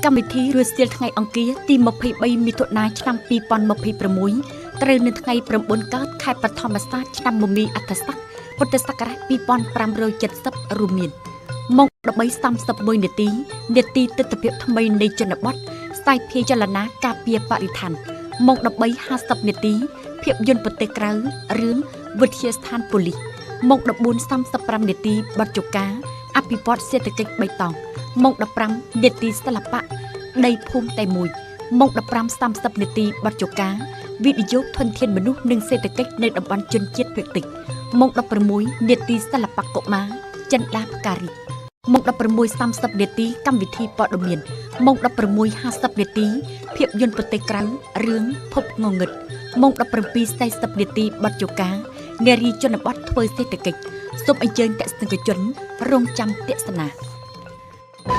កម្មវិធីរសៀលថ្ងៃអង្គារទី23មិថុនាឆ្នាំ2026ត្រូវនៅថ្ងៃ9កើតខែបឋមសាទឆ្នាំមមីអត្តស័កពុទ្ធសករាជ2570រួមមានម៉ោង13:31នាទីទិដ្ឋភាពថ្មីនៃជនបទស្ទាយភាយចលនាការពារបរិស្ថានម៉ោង13:50នាទីភាពយន្តប្រទេសក្រៅរឿងវិទ្យាស្ថានប៉ូលីសម៉ោង14:35នាទីបទជកាអភិវឌ្ឍសេដ្ឋកិច្ចបៃតងម៉ោង15នាទីសិល្បៈដីភូមិតែមួយម៉ោង15:30នាទីបទជកាវិនិយោគធនធានមនុស្សនិងសេដ្ឋកិច្ចនៅតំបន់ជនជាតិភាគតិចម៉ោង16នាទីសិល្បៈកុមារចិនដាផ្ការីម៉ោង16:30នាទីកម្មវិធីព័ត៌មានម៉ោង16:50នាទីភាពយន្តប្រទេសក្រៅរឿងភពងងឹតម៉ោង17:40នាទីបទជកានារីជនបទធ្វើសេដ្ឋកិច្ចសូមអញ្ជើញទស្សនិកជនរងចាំទស្សនា